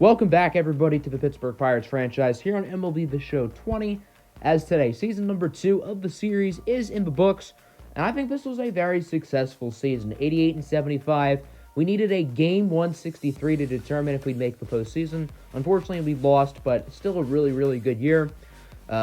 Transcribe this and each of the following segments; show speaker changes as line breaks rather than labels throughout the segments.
Welcome back, everybody, to the Pittsburgh Pirates franchise here on MLB The Show 20. As today, season number 2 of the series is in the books, and I think this was a very successful season. 88-75. We needed a game 163 to determine if we'd make the postseason. Unfortunately, we lost, but still a really, really good year.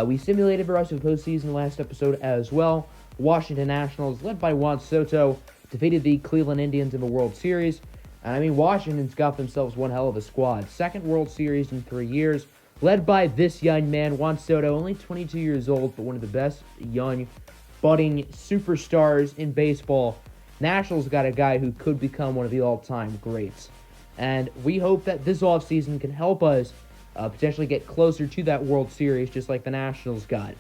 We simulated the rest of the postseason last episode as well. Washington Nationals, led by Juan Soto, defeated the Cleveland Indians in the World Series. And I mean, Washington's got themselves one hell of a squad. Second World Series in 3 years, led by this young man, Juan Soto, only 22 years old, but one of the best young, budding superstars in baseball. Nationals got a guy who could become one of the all-time greats. And we hope that this offseason can help us potentially get closer to that World Series, just like the Nationals got.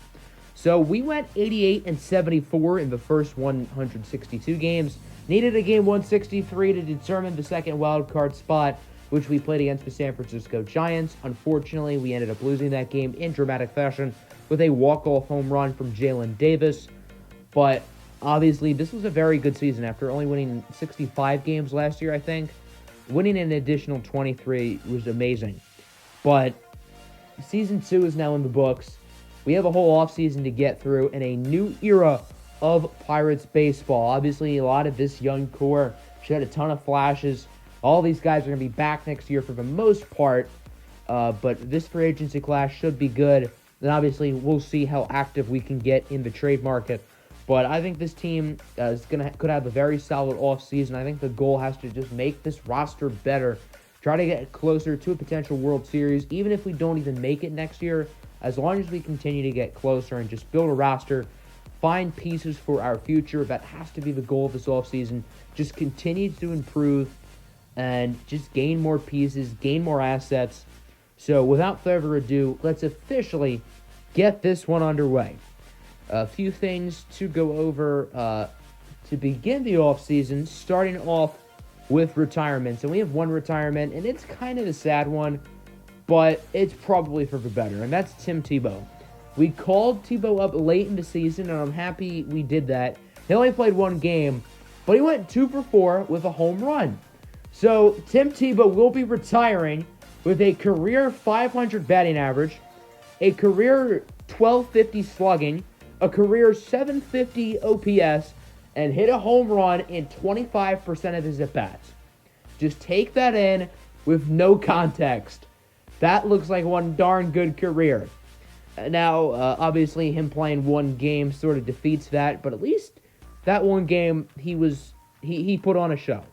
So we went 88-74 in the first 162 games. Needed a game 163 to determine the second wild card spot, which we played against the San Francisco Giants. Unfortunately, we ended up losing that game in dramatic fashion with a walk-off home run from Jalen Davis. But obviously, this was a very good season after only winning 65 games last year, I think. Winning an additional 23 was amazing. But season 2 is now in the books. We have a whole offseason to get through and a new era of Pirates baseball. Obviously, a lot of this young core showed a ton of flashes. All these guys are going to be back next year for the most part, but this free agency class should be good. Then obviously, we'll see how active we can get in the trade market. But I think this team could have a very solid offseason. I think the goal has to just make this roster better. Try to get closer to a potential World Series, even if we don't even make it next year. As long as we continue to get closer and just build a roster, find pieces for our future. That has to be the goal of this offseason. Just continue to improve and just gain more pieces, gain more assets. So without further ado, let's officially get this one underway. A few things to go over to begin the offseason, starting off with retirements. And we have one retirement, and it's kind of a sad one, but it's probably for the better, and that's Tim Tebow. We called Tebow up late in the season, and I'm happy we did that. He only played one game, but he went 2 for 4 with a home run. So Tim Tebow will be retiring with a career 500 batting average, a career 1250 slugging, a career 750 OPS, and hit a home run in 25% of his at-bats. Just take that in with no context. That looks like one darn good career. Now, obviously, him playing one game sort of defeats that, but at least that one game, he put on a show.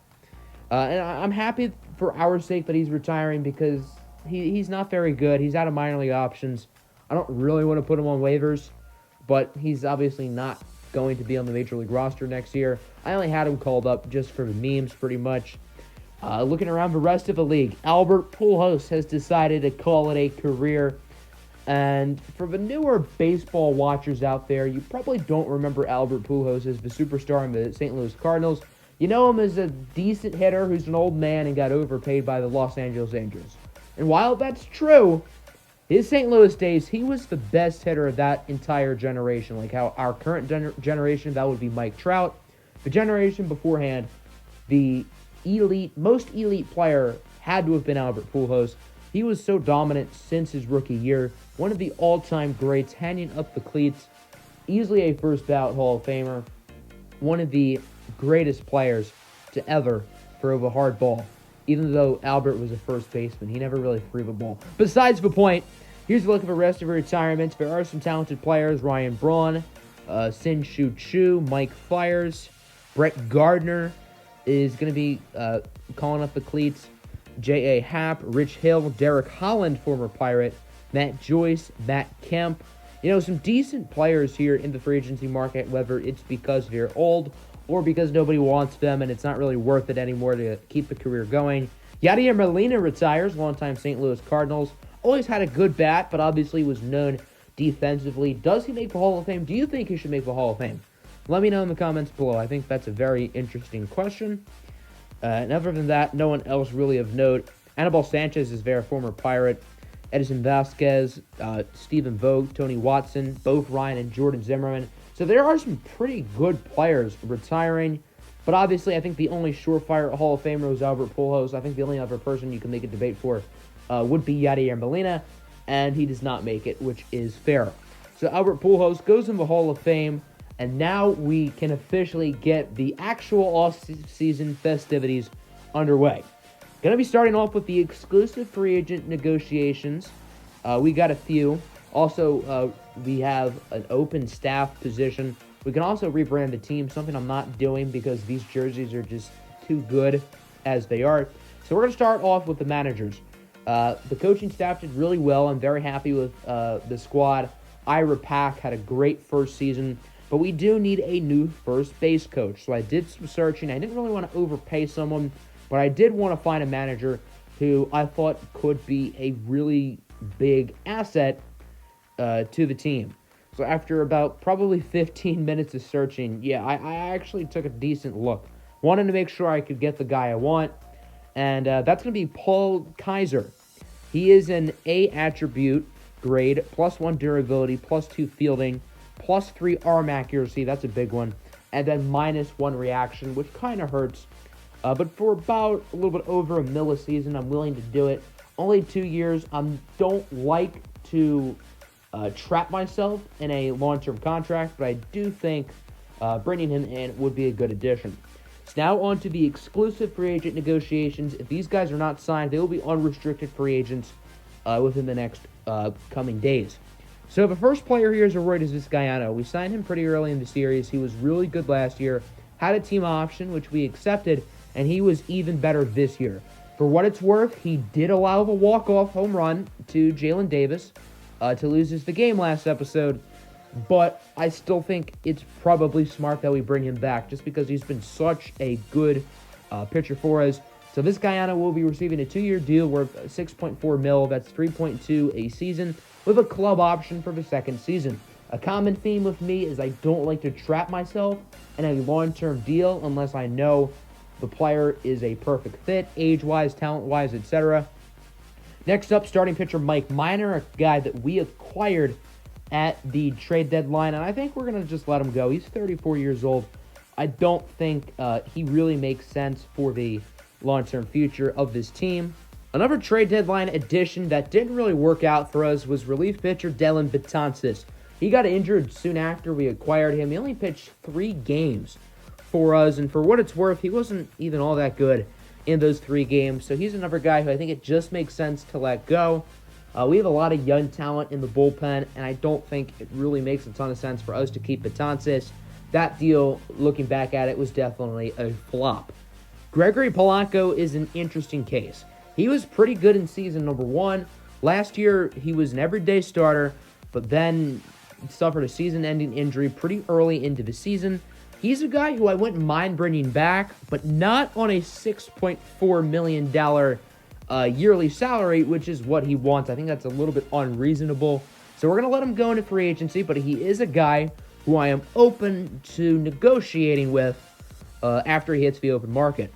And I'm happy for our sake that he's retiring because he's not very good. He's out of minor league options. I don't really want to put him on waivers, but he's obviously not going to be on the Major League roster next year. I only had him called up just for the memes, pretty much. Looking around the rest of the league, Albert Pujols has decided to call it a career. And for the newer baseball watchers out there, you probably don't remember Albert Pujols as the superstar in the St. Louis Cardinals. You know him as a decent hitter who's an old man and got overpaid by the Los Angeles Angels. And while that's true, his St. Louis days, he was the best hitter of that entire generation. Like how our current generation, that would be Mike Trout. The generation beforehand, the most elite player had to have been Albert Pujols. He was so dominant since his rookie year. One of the all-time greats, hanging up the cleats. Easily a first-ballot Hall of Famer. One of the greatest players to ever throw the hard ball. Even though Albert was a first baseman, he never really threw the ball. Besides the point, here's a look at the rest of the retirements. There are some talented players. Ryan Braun, Sin-Shu Chu, Mike Fiers, Brett Gardner is going to be calling up the cleats. J.A. Happ, Rich Hill, Derek Holland, former Pirate, Matt Joyce, Matt Kemp. You know, some decent players here in the free agency market, whether it's because they're old or because nobody wants them and it's not really worth it anymore to keep the career going. Yadier Molina retires, longtime St. Louis Cardinals. Always had a good bat, but obviously was known defensively. Does he make the Hall of Fame? Do you think he should make the Hall of Fame? Let me know in the comments below. I think that's a very interesting question. And other than that, no one else really of note. Anibal Sanchez is their former Pirate. Edison Vasquez, Stephen Vogt, Tony Watson, both Ryan and Jordan Zimmerman. So there are some pretty good players retiring. But obviously, I think the only surefire Hall of Famer was Albert Pujols. I think the only other person you can make a debate for would be Yadier Molina, and he does not make it, which is fair. So Albert Pujols goes in the Hall of Fame, and now we can officially get the actual off-season festivities underway. Going to be starting off with the exclusive free agent negotiations. We got a few. Also, we have an open staff position. We can also rebrand the team, something I'm not doing because these jerseys are just too good as they are. So we're going to start off with the managers. The coaching staff did really well. I'm very happy with the squad. Ira Pack had a great first season, but we do need a new first base coach. So I did some searching. I didn't really want to overpay someone, but I did want to find a manager who I thought could be a really big asset to the team. So after about probably 15 minutes of searching, I actually took a decent look. Wanted to make sure I could get the guy I want, and that's going to be Paul Kaiser. He is an A attribute grade, +1 durability, +2 fielding, +3 arm accuracy, that's a big one, and then -1 reaction, which kind of hurts. But for about a little bit over a mil a season, I'm willing to do it. Only 2 years. I don't like to trap myself in a long-term contract, but I do think bringing him in would be a good addition. So now on to the exclusive free agent negotiations. If these guys are not signed, they will be unrestricted free agents within the next coming days. So the first player here is Aroldis Vizcaino. We signed him pretty early in the series. He was really good last year. Had a team option, which we accepted, and he was even better this year. For what it's worth, he did allow the walk-off home run to Jalen Davis to lose us the game last episode, but I still think it's probably smart that we bring him back just because he's been such a good pitcher for us. So Vizcaino will be receiving a 2-year deal worth $6.4 million. That's $3.2 a season with a club option for the second season. A common theme with me is I don't like to trap myself in a long-term deal unless I know the player is a perfect fit, age-wise, talent-wise, etc. Next up, starting pitcher Mike Minor, a guy that we acquired at the trade deadline, and I think we're going to just let him go. He's 34 years old. I don't think he really makes sense for the long-term future of this team. Another trade deadline addition that didn't really work out for us was relief pitcher Dellin Betances. He got injured soon after we acquired him. He only pitched 3 games for us, and for what it's worth, he wasn't even all that good in those 3 games. So he's another guy who I think it just makes sense to let go. We have a lot of young talent in the bullpen, and I don't think it really makes a ton of sense for us to keep Betances. That deal, looking back at it, was definitely a flop. Gregory Polanco is an interesting case. He was pretty good in season number 1. Last year, he was an everyday starter, but then suffered a season-ending injury pretty early into the season. He's a guy who I wouldn't mind bringing back, but not on a $6.4 million yearly salary, which is what he wants. I think that's a little bit unreasonable. So we're going to let him go into free agency, but he is a guy who I am open to negotiating with after he hits the open market.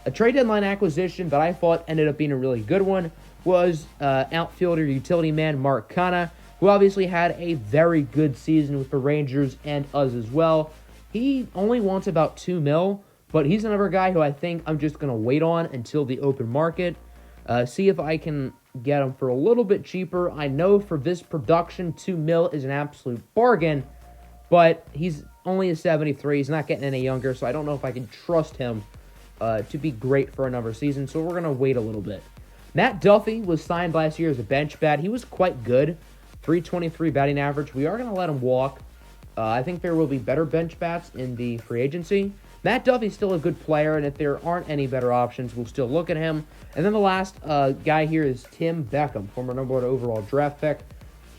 A trade deadline acquisition that I thought ended up being a really good one was outfielder utility man Mark Canha, who obviously had a very good season with the Rangers and us as well. He only wants about $2 million, but he's another guy who I think I'm just going to wait on until the open market. See if I can get him for a little bit cheaper. I know for this production, $2 million is an absolute bargain, but he's only a 73. He's not getting any younger, so I don't know if I can trust him to be great for another season, so we're going to wait a little bit. Matt Duffy was signed last year as a bench bat. He was quite good, .323 batting average. We are going to let him walk. I think there will be better bench bats in the free agency. Matt Duffy's still a good player, and if there aren't any better options, we'll still look at him. And then the last guy here is Tim Beckham, former #1 overall draft pick.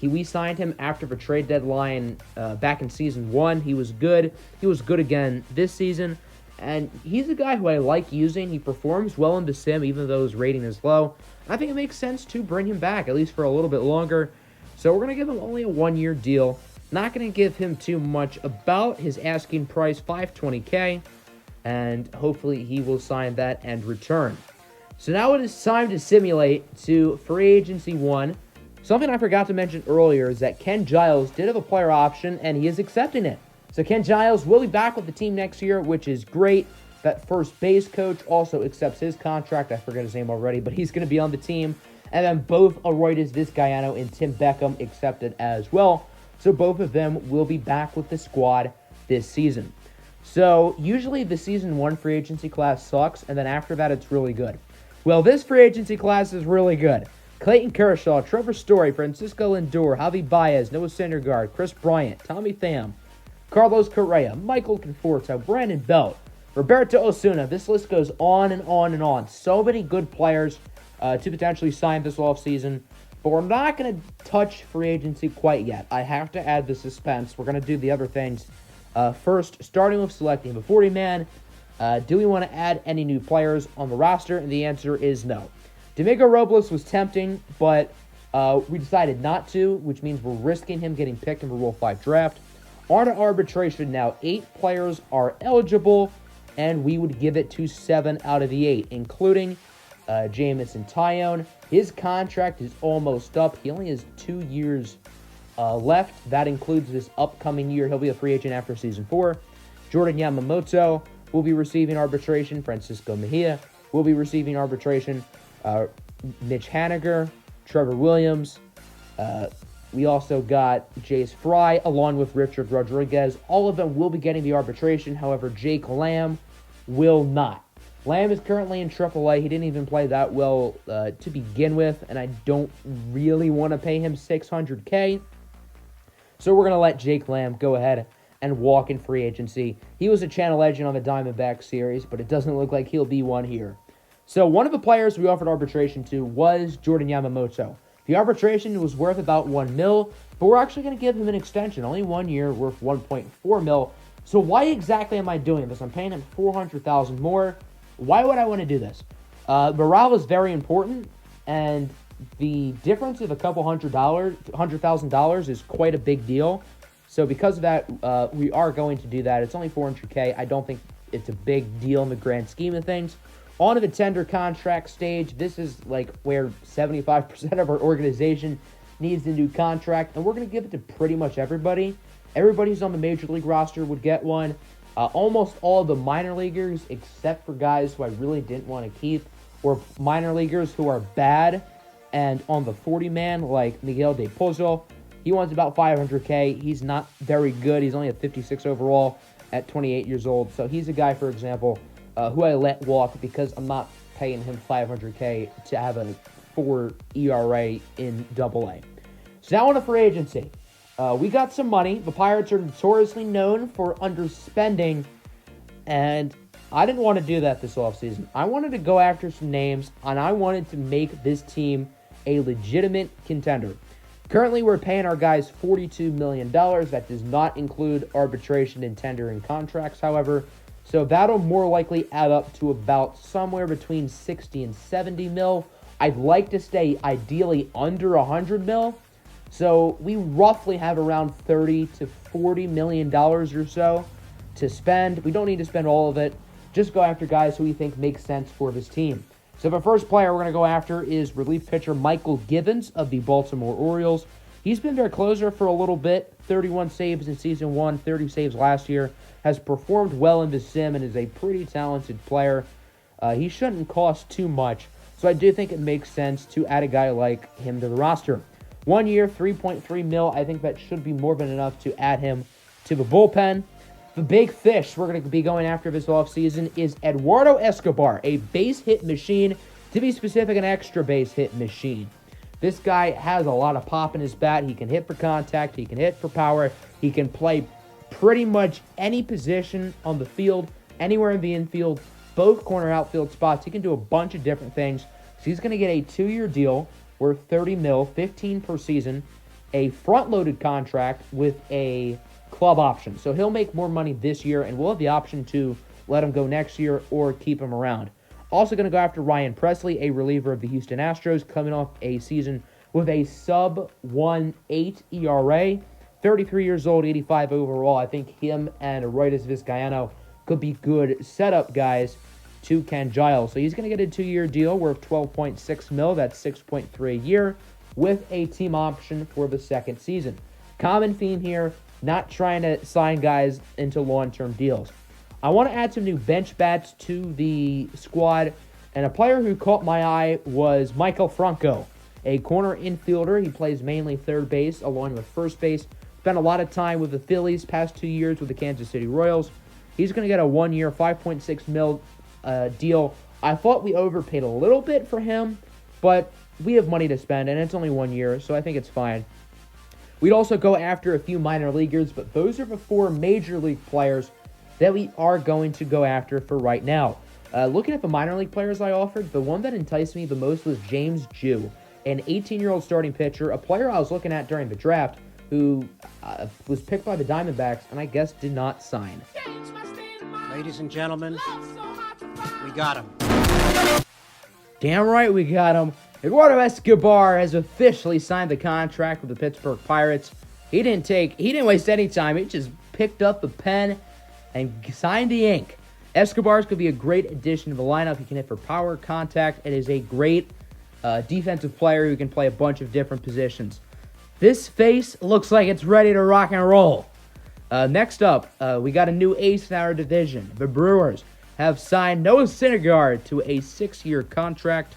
We signed him after the trade deadline back in season 1. He was good. He was good again this season. And he's a guy who I like using. He performs well in the sim, even though his rating is low. I think it makes sense to bring him back, at least for a little bit longer. So we're going to give him only a 1-year deal. Not going to give him too much. About his asking price, $520K. And hopefully he will sign that and return. So now it is time to simulate to Free Agency 1. Something I forgot to mention earlier is that Ken Giles did have a player option, and he is accepting it. So Ken Giles will be back with the team next year, which is great. That first base coach also accepts his contract. I forget his name already, but he's going to be on the team. And then both Urias Vizcaino and Tim Beckham accepted as well. So both of them will be back with the squad this season. So usually the season 1 free agency class sucks, and then after that it's really good. Well, this free agency class is really good. Clayton Kershaw, Trevor Story, Francisco Lindor, Javi Baez, Noah Syndergaard, Chris Bryant, Tommy Pham, Carlos Correa, Michael Conforto, Brandon Belt, Roberto Osuna. This list goes on and on and on. So many good players to potentially sign this offseason. But we're not going to touch free agency quite yet. I have to add the suspense. We're going to do the other things. First, starting with selecting the 40-man. Do we want to add any new players on the roster? And the answer is no. Domingo Robles was tempting, but we decided not to, which means we're risking him getting picked in the Rule 5 draft. On to arbitration now. 8 players are eligible, and we would give it to 7 out of the 8, including Jamison Tyone. His contract is almost up. He only has 2 years left. That includes this upcoming year. He'll be a free agent after Season 4. Jordan Yamamoto will be receiving arbitration. Francisco Mejia will be receiving arbitration. Mitch Haniger, Trevor Williams. We also got Jace Fry along with Richard Rodriguez. All of them will be getting the arbitration. However, Jake Lamb will not. Lamb is currently in AAA. He didn't even play that well to begin with, and I don't really want to pay him $600K. So we're going to let Jake Lamb go ahead and walk in free agency. He was a channel legend on the Diamondback series, but it doesn't look like he'll be one here. So one of the players we offered arbitration to was Jordan Yamamoto. The arbitration was worth about $1 million, but we're actually going to give him an extension, only 1 year, worth $1.4 million. So why exactly am I doing this? I'm paying him $400,000 more. Why would I want to do this? Morale is very important, and the difference of a couple $100,000 is quite a big deal. So because of that, we are going to do that. It's only $400K. I don't think it's a big deal in the grand scheme of things. On to the tender contract stage. This is like where 75% of our organization needs a new contract, and we're going to give it to pretty much everybody. Everybody who's on the Major League roster would get one. Almost all of the minor leaguers, except for guys who I really didn't want to keep, or minor leaguers who are bad, and on the 40-man, like Miguel De Pozo, he wants about $500K. He's not very good. He's only a 56 overall at 28 years old. So he's a guy, for example, who I let walk because I'm not paying him $500K to have a 4 ERA in AA. So now on to free agency. We got some money. The Pirates are notoriously known for underspending, and I didn't want to do that this offseason. I wanted to go after some names, and I wanted to make this team a legitimate contender. Currently, we're paying our guys $42 million. That does not include arbitration and tendering contracts, however. So that'll more likely add up to about somewhere between 60 and 70 mil. I'd like to stay ideally under 100 mil. So we roughly have around $30 to $40 million or so to spend. We don't need to spend all of it. Just go after guys who we think make sense for this team. So the first player we're going to go after is relief pitcher Michael Givens of the Baltimore Orioles. He's been their closer for a little bit. 31 saves in Season 1, 30 saves last year. Has performed well in the sim and is a pretty talented player. He shouldn't cost too much. So I do think it makes sense to add a guy like him to the roster. 1 year, $3.3 million. I think that should be more than enough to add him to the bullpen. The big fish we're going to be going after this offseason is Eduardo Escobar, a base hit machine. To be specific, an extra base hit machine. This guy has a lot of pop in his bat. He can hit for contact. He can hit for power. He can play pretty much any position on the field, anywhere in the infield, both corner outfield spots. He can do a bunch of different things. So he's going to get a 2-year deal worth $30 million, 15 per season, a front-loaded contract with a club option. So he'll make more money this year, and we'll have the option to let him go next year or keep him around. Also going to go after Ryan Presley, a reliever of the Houston Astros, coming off a season with a sub-1.8 ERA. 33 years old, 85 overall. I think him and Urias Vizcaino could be good setup guys to Ken Giles. So he's going to get a 2-year deal worth $12.6 million. That's $6.3 a year with a team option for the second season. Common theme here, not trying to sign guys into long-term deals. I want to add some new bench bats to the squad, and a player who caught my eye was Michael Franco a corner infielder. He plays mainly third base along with first base. Spent a lot of time with the Phillies, past 2 years with the Kansas City Royals. He's going to get a 1-year, $5.6 million deal. I thought we overpaid a little bit for him, but we have money to spend, and it's only 1 year, so I think it's fine. We'd also go after a few minor leaguers, but those are the 4 major league players that we are going to go after for right now. Looking at the minor league players I offered, the one that enticed me the most was James Jew, an 18-year-old starting pitcher, a player I was looking at during the draft, who was picked by the Diamondbacks and I guess did not sign.
Ladies and gentlemen, we got him.
Damn right we got him. Eduardo Escobar has officially signed the contract with the Pittsburgh Pirates. He didn't waste any time. He just picked up the pen and signed the ink. Escobar could be a great addition to the lineup. He can hit for power, contact, and is a great defensive player who can play a bunch of different positions. This face looks like it's ready to rock and roll. Next up, we got a new ace in our division. The Brewers have signed Noah Syndergaard to a 6-year contract.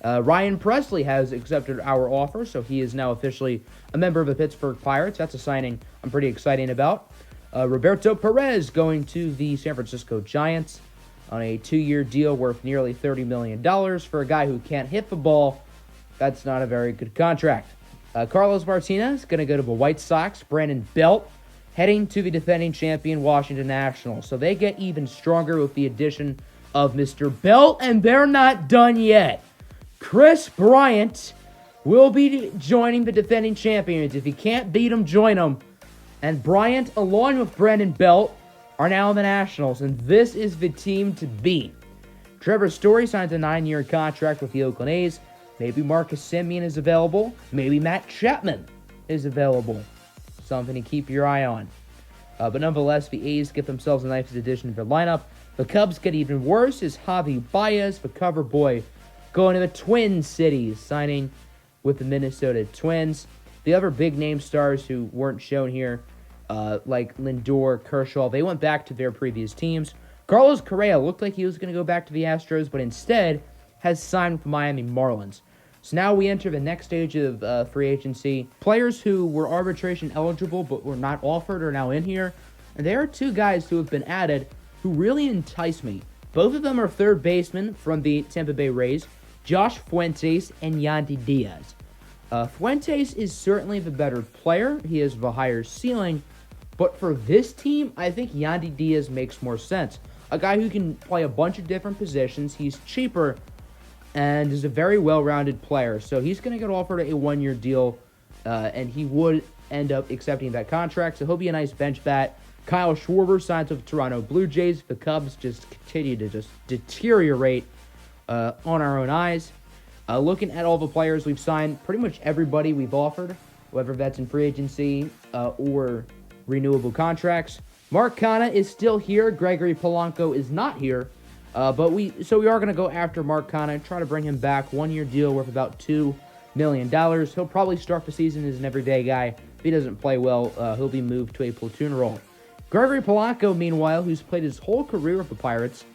Ryan Presley has accepted our offer, so he is now officially a member of the Pittsburgh Pirates. That's a signing I'm pretty excited about. Roberto Perez going to the San Francisco Giants on a 2-year deal worth nearly $30 million for a guy who can't hit the ball. That's not a very good contract. Carlos Martinez going to go to the White Sox. Brandon Belt heading to the defending champion Washington Nationals. So they get even stronger with the addition of Mr. Belt, and they're not done yet. Chris Bryant will be joining the defending champions. If you can't beat them, join them. And Bryant, along with Brandon Belt, are now in the Nationals, and this is the team to beat. Trevor Story signs a 9-year contract with the Oakland A's. Maybe Marcus Semien is available. Maybe Matt Chapman is available. Something to keep your eye on. But nonetheless, the A's get themselves a nice addition to their lineup. The Cubs get even worse as Javi Baez, the cover boy, going to the Twin Cities, signing with the Minnesota Twins. The other big-name stars who weren't shown here, like Lindor, Kershaw, they went back to their previous teams. Carlos Correa looked like he was going to go back to the Astros, but instead has signed with the Miami Marlins. So now we enter the next stage of free agency. Players who were arbitration eligible but were not offered are now in here. And there are 2 guys who have been added who really entice me. Both of them are third basemen from the Tampa Bay Rays, Josh Fuentes and Yandy Diaz. Fuentes is certainly the better player. He has the higher ceiling. But for this team, I think Yandy Diaz makes more sense. A guy who can play a bunch of different positions. He's cheaper and is a very well-rounded player. So he's going to get offered a 1-year deal, and he would end up accepting that contract. So he'll be a nice bench bat. Kyle Schwarber signs with the Toronto Blue Jays. The Cubs just continue to just deteriorate on our own eyes. Looking at all the players we've signed, pretty much everybody we've offered, whether that's in free agency or renewable contracts. Mark Canha is still here. Gregory Polanco is not here. But we are going to go after Mark Canha and try to bring him back. 1-year deal worth about $2 million. He'll probably start the season as an everyday guy. If he doesn't play well, he'll be moved to a platoon role. Gregory Polanco, meanwhile, who's played his whole career with the Pirates,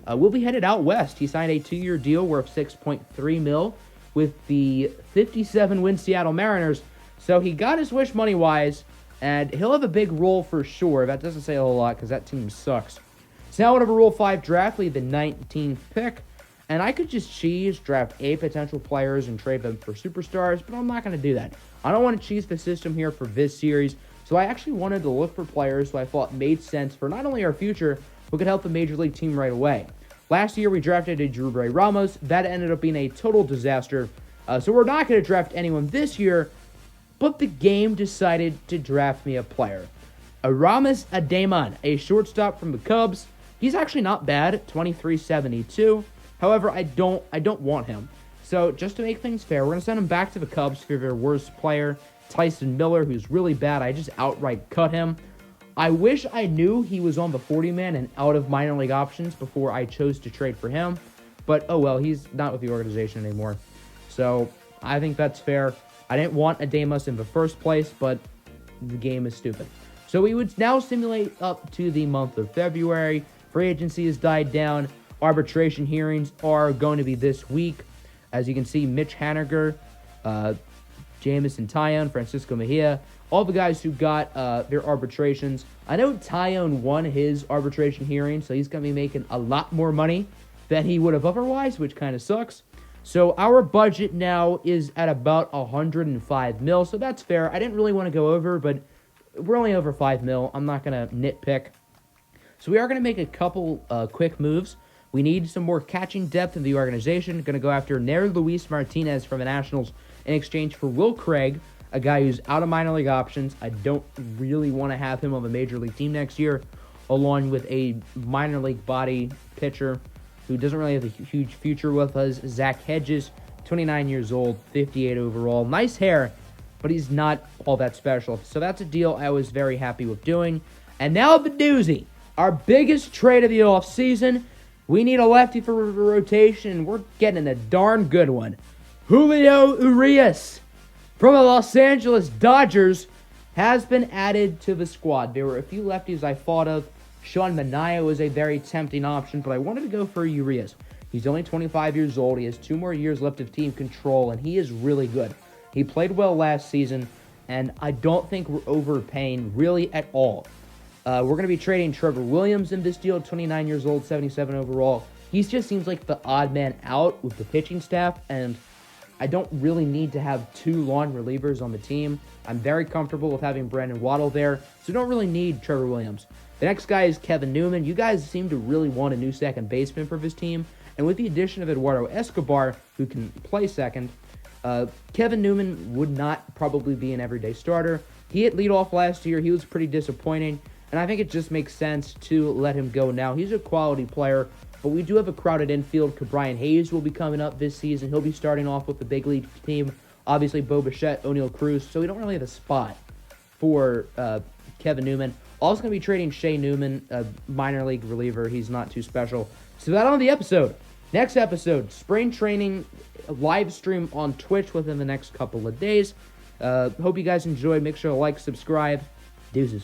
will be headed out west. He signed a 2-year deal worth $6.3 million with the 57-win Seattle Mariners. So he got his wish money-wise, and he'll have a big role for sure. That doesn't say a whole lot because that team sucks. So now whenever Rule 5 draft, we have the 19th pick, and I could just cheese, draft 8 potential players, and trade them for superstars, but I'm not going to do that. I don't want to cheese the system here for this series, so I actually wanted to look for players who I thought made sense for not only our future, but could help the Major League team right away. Last year, we drafted a Drew Ramos. That ended up being a total disaster, so we're not going to draft anyone this year, but the game decided to draft me a player. Aramis Ademan, a shortstop from the Cubs. He's actually not bad at 23.72. However, I don't want him. So just to make things fair, we're going to send him back to the Cubs for their worst player, Tyson Miller, who's really bad. I just outright cut him. I wish I knew he was on the 40-man and out of minor league options before I chose to trade for him. But, oh well, he's not with the organization anymore. So I think that's fair. I didn't want Ademas in the first place, but the game is stupid. So we would now simulate up to the month of February. Free agency has died down. Arbitration hearings are going to be this week. As you can see, Mitch Haniger Jamison Tyone, Francisco Mejia, all the guys who got their arbitrations. I know Tyone won his arbitration hearing, so he's going to be making a lot more money than he would have otherwise, which kind of sucks. So our budget now is at about $105 million, so that's fair. I didn't really want to go over, but we're only over $5 million. I'm not going to nitpick. So we are going to make a couple quick moves. We need some more catching depth in the organization. Going to go after Nery Luis Martinez from the Nationals in exchange for Will Craig, a guy who's out of minor league options. I don't really want to have him on the major league team next year, along with a minor league body pitcher who doesn't really have a huge future with us, Zach Hedges, 29 years old, 58 overall. Nice hair, but he's not all that special. So that's a deal I was very happy with doing. And now the doozy, our biggest trade of the offseason. We need a lefty for rotation, and we're getting a darn good one. Julio Urias from the Los Angeles Dodgers has been added to the squad. There were a few lefties I thought of. Sean Manaea was a very tempting option, but I wanted to go for Urias. He's only 25 years old. He has 2 more years left of team control, and he is really good. He played well last season, and I don't think we're overpaying really at all. We're going to be trading Trevor Williams in this deal, 29 years old, 77 overall. He just seems like the odd man out with the pitching staff, and I don't really need to have 2 long relievers on the team. I'm very comfortable with having Brandon Waddle there, so don't really need Trevor Williams. The next guy is Kevin Newman. You guys seem to really want a new second baseman for this team, and with the addition of Eduardo Escobar, who can play second, Kevin Newman would not probably be an everyday starter. He hit leadoff last year. He was pretty disappointing, and I think it just makes sense to let him go now. He's a quality player, but we do have a crowded infield. Brian Hayes will be coming up this season. He'll be starting off with the big league team. Obviously, Bo Bichette, O'Neal Cruz, so we don't really have a spot for Kevin Newman. Also going to be trading Shea Newman, a minor league reliever. He's not too special. So that on the episode. Next episode, spring training live stream on Twitch within the next couple of days. Hope you guys enjoyed. Make sure to like, subscribe. Deuces.